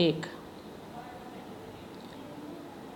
1।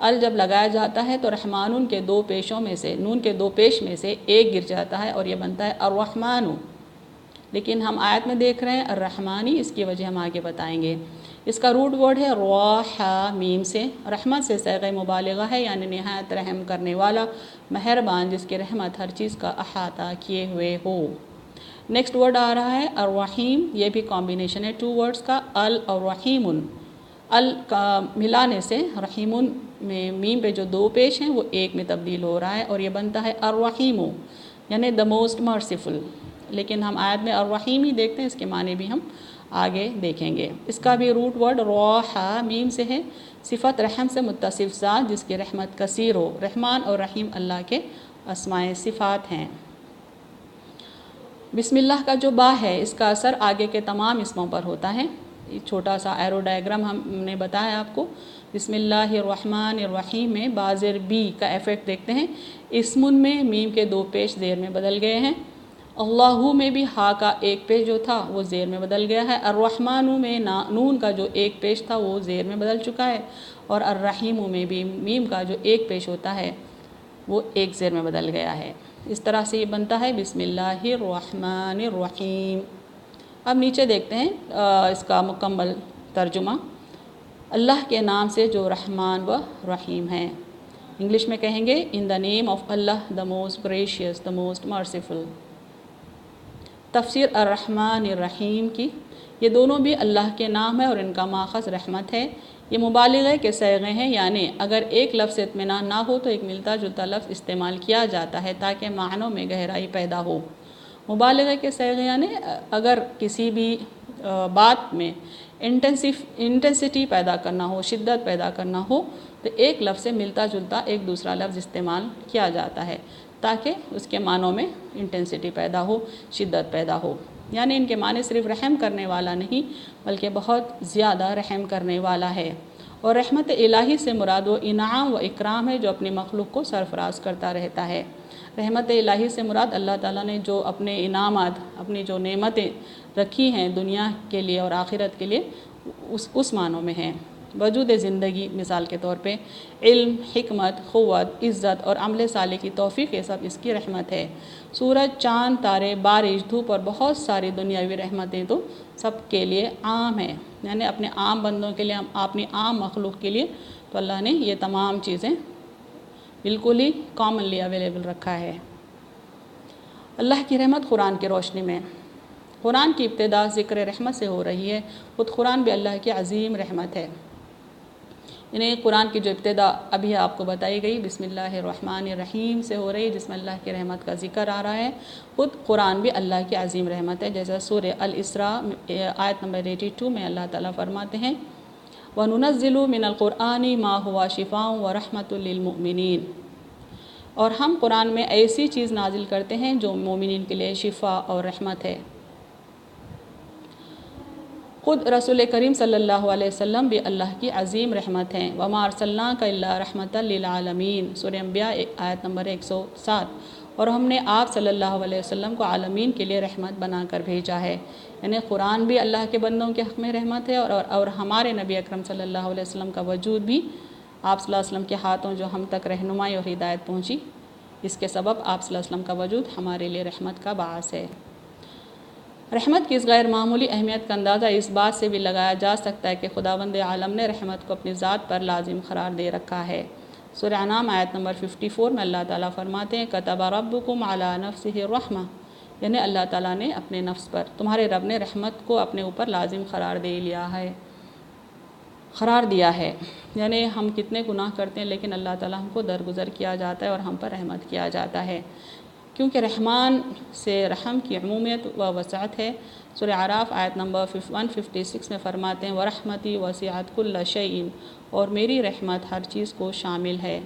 ال جب لگایا جاتا ہے تو رحمانون کے دو پیشوں میں سے، نون کے دو پیش میں سے ایک گر جاتا ہے اور یہ بنتا ہے الرحمن، لیکن ہم آیت میں دیکھ رہے ہیں الرحمانی، اس کی وجہ ہم آگے بتائیں گے۔ اس کا روٹ ورڈ ہے میم سے، رحمت سے صیغہ مبالغہ ہے، یعنی نہایت رحم کرنے والا، مہربان، جس کی رحمت ہر چیز کا احاطہ کیے ہوئے ہو۔ نیکسٹ ورڈ آ رہا ہے الرحیم، یہ بھی کمبینیشن ہے 2 ورڈز کا، ال اور رحیمن۔ ال کا ملانے سے رحیمن میں میم پہ جو 2 پیش ہیں وہ ایک میں تبدیل ہو رہا ہے اور یہ بنتا ہے الرحیم، یعنی دا موسٹ مرسیفل، لیکن ہم آیت میں الرحیم ہی دیکھتے ہیں، اس کے معنی بھی ہم آگے دیکھیں گے۔ اس کا بھی روٹ ورڈ میم سے ہے، صفت رحم سے متصف ذات جس کی رحمت کثیر ہو۔ رحمان اور رحیم اللہ کے اسماء صفات ہیں۔ بسم اللہ کا جو با ہے اس کا اثر آگے کے تمام اسموں پر ہوتا ہے۔ چھوٹا سا ایرو ڈائیگرام ہم نے بتایا آپ کو۔ بسم اللہ الرحمن الرحیم میں با زیر بی کا ایفیکٹ دیکھتے ہیں، اسمن میں میم کے 2 پیش زیر میں بدل گئے ہیں، اللہ میں بھی ہا کا 1 پیش جو تھا وہ زیر میں بدل گیا ہے، الرحمن میں نون کا جو 1 پیش تھا وہ زیر میں بدل چکا ہے، اور الرحیم میں بھی میم کا جو 1 پیش ہوتا ہے وہ 1 زیر میں بدل گیا ہے۔ اس طرح سے یہ بنتا ہے بسم اللہ الرحمن الرحیم۔ اب نیچے دیکھتے ہیں اس کا مکمل ترجمہ۔ اللہ کے نام سے جو رحمان و رحیم ہیں، انگلش میں کہیں گے in the name of Allah the most gracious the most merciful. تفسیر الرحمن الرحیم کی، یہ دونوں بھی اللہ کے نام ہے اور ان کا ماخذ رحمت ہے۔ یہ مبالغے کے صیغے ہیں، یعنی اگر ایک لفظ اطمینان نہ ہو تو ایک ملتا جلتا لفظ استعمال کیا جاتا ہے تاکہ معنوں میں گہرائی پیدا ہو۔ مبالغے کے صیغے یعنی اگر کسی بھی بات میں انٹینسٹی پیدا کرنا ہو، شدت پیدا کرنا ہو تو ایک لفظ سے ملتا جلتا ایک دوسرا لفظ استعمال کیا جاتا ہے تاکہ اس کے معنوں میں انٹینسٹی پیدا ہو، شدت پیدا ہو۔ یعنی ان کے معنی صرف رحم کرنے والا نہیں بلکہ بہت زیادہ رحم کرنے والا ہے، اور رحمت الہی سے مراد وہ انعام و اکرام ہے جو اپنی مخلوق کو سرفراز کرتا رہتا ہے۔ رحمت الہی سے مراد اللہ تعالیٰ نے جو اپنے انعامات، اپنی جو نعمتیں رکھی ہیں دنیا کے لیے اور آخرت کے لیے، اس معنوں میں ہیں۔ وجود زندگی مثال کے طور پہ، علم، حکمت، قوت، عزت اور عمل صالح کی توفیق، یہ سب اس کی رحمت ہے۔ سورج، چاند، تارے، بارش، دھوپ اور بہت ساری دنیاوی رحمتیں تو سب کے لیے عام ہیں، یعنی اپنے عام بندوں کے لیے، اپنی عام مخلوق کے لیے تو اللہ نے یہ تمام چیزیں بالکل ہی کامنلی اویلیبل رکھا ہے۔ اللہ کی رحمت قرآن کی روشنی میں، قرآن کی ابتدا ذکر رحمت سے ہو رہی ہے، خود قرآن بھی اللہ کی عظیم رحمت ہے۔ یعنی قرآن کی جو ابتدا ابھی آپ کو بتائی گئی بسم اللہ الرحمن الرحیم سے ہو رہی ہے، جس میں اللہ کی رحمت کا ذکر آ رہا ہے، خود قرآن بھی اللہ کی عظیم رحمت ہے۔ جیسا سورہ الاسراء آیت نمبر 82 میں اللہ تعالیٰ فرماتے ہیں وَنُنَزِّلُ مِنَ الْقُرْآنِ مَا هُوَ شِفَاءٌ وَرَحْمَةٌ لِّلْمُؤْمِنِينَ، اور ہم قرآن میں ایسی چیز نازل کرتے ہیں جو مومنین کے لیے شفا اور رحمت ہے۔ خود رسول کریم صلی اللہ علیہ وسلم بھی اللہ کی عظیم رحمت ہیں۔ وَمَا أَرْسَلْنَاكَ إِلَّا رَحْمَةً لِّلْعَالَمِينَ، سورہ انبیاء آیت نمبر 107، اور ہم نے آپ صلی اللہ علیہ وسلم کو عالمین کے لیے رحمت بنا کر بھیجا ہے۔ یعنی قرآن بھی اللہ کے بندوں کے حق میں رحمت ہے، اور ہمارے نبی اکرم صلی اللہ علیہ وسلم کا وجود بھی آپ صلی اللہ علیہ وسلم کے ہاتھوں جو ہم تک رہنمائی اور ہدایت پہنچی، اس کے سبب آپ صلی اللہ علیہ وسلم کا وجود ہمارے لیے رحمت کا باعث ہے۔ رحمت کی اس غیر معمولی اہمیت کا اندازہ اس بات سے بھی لگایا جا سکتا ہے کہ خداوند عالم نے رحمت کو اپنی ذات پر لازم قرار دے رکھا ہے۔ سورہ انعام آیت نمبر 54 میں اللہ تعالیٰ فرماتے ہیں کتب ربکم علی نفسہ الرحمہ، یعنی اللہ تعالیٰ نے اپنے نفس پر، تمہارے رب نے رحمت کو اپنے اوپر لازم قرار دیا ہے۔ یعنی ہم کتنے گناہ کرتے ہیں لیکن اللہ تعالیٰ ہم کو درگزر کیا جاتا ہے اور ہم پر رحمت کیا جاتا ہے، کیونکہ رحمان سے رحم کی عمومیت و وسعت ہے۔ سورہ اعراف آیت نمبر 156 میں فرماتے ہیں وَرَحْمَتِي وَسِعَتْ كُلَّ شَيْءٍ، اور میری رحمت ہر چیز کو شامل ہے۔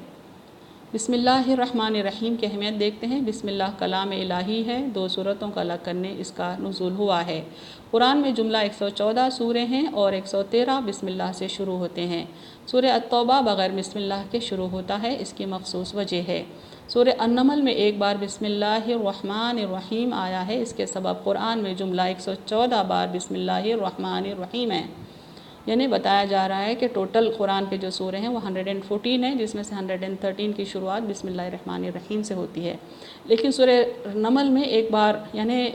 بسم اللہ الرحمن الرحیم کی اہمیت دیکھتے ہیں۔ بسم اللہ کلام الہی ہے، 2 سورتوں کا الگ کرنے اس کا نزول ہوا ہے۔ قرآن میں جملہ 114 سورے ہیں اور 113 بسم اللہ سے شروع ہوتے ہیں۔ سورہ التوبہ بغیر بسم اللہ کے شروع ہوتا ہے، اس کی مخصوص وجہ ہے۔ سورہ النمل میں ایک بار بسم اللہ الرحمن الرحیم آیا ہے، اس کے سبب قرآن میں جملہ 114 بار بسم اللہ الرحمن الرحیم ہے۔ یعنی بتایا جا رہا ہے کہ ٹوٹل قرآن کے جو سورے ہیں وہ 114 ہیں، جس میں سے 113 کی شروعات بسم اللہ الرحمن الرحیم سے ہوتی ہے، لیکن سورہ نمل میں ایک بار یعنی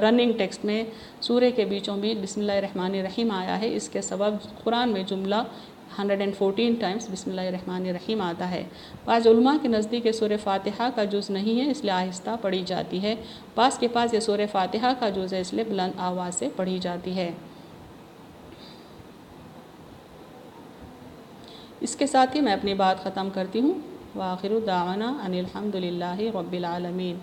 رننگ ٹیکسٹ میں سورے کے بیچوں بیچ بسم اللہ الرحمن الرحیم آیا ہے، اس کے سبب قرآن میں جملہ 114 ٹائمز بسم اللہ الرحمن الرحیم آتا ہے۔ بعض علماء کے نزدیک یہ سورہ فاتحہ کا جز نہیں ہے، اس لیے آہستہ پڑھی جاتی ہے، بعض کے پاس یہ سورہ فاتحہ کا جز ہے، اس لیے بلند آواز سے پڑھی جاتی ہے۔ اس کے ساتھ ہی میں اپنی بات ختم کرتی ہوں۔ وآخر دعوانا ان الحمد للہ رب العالمین۔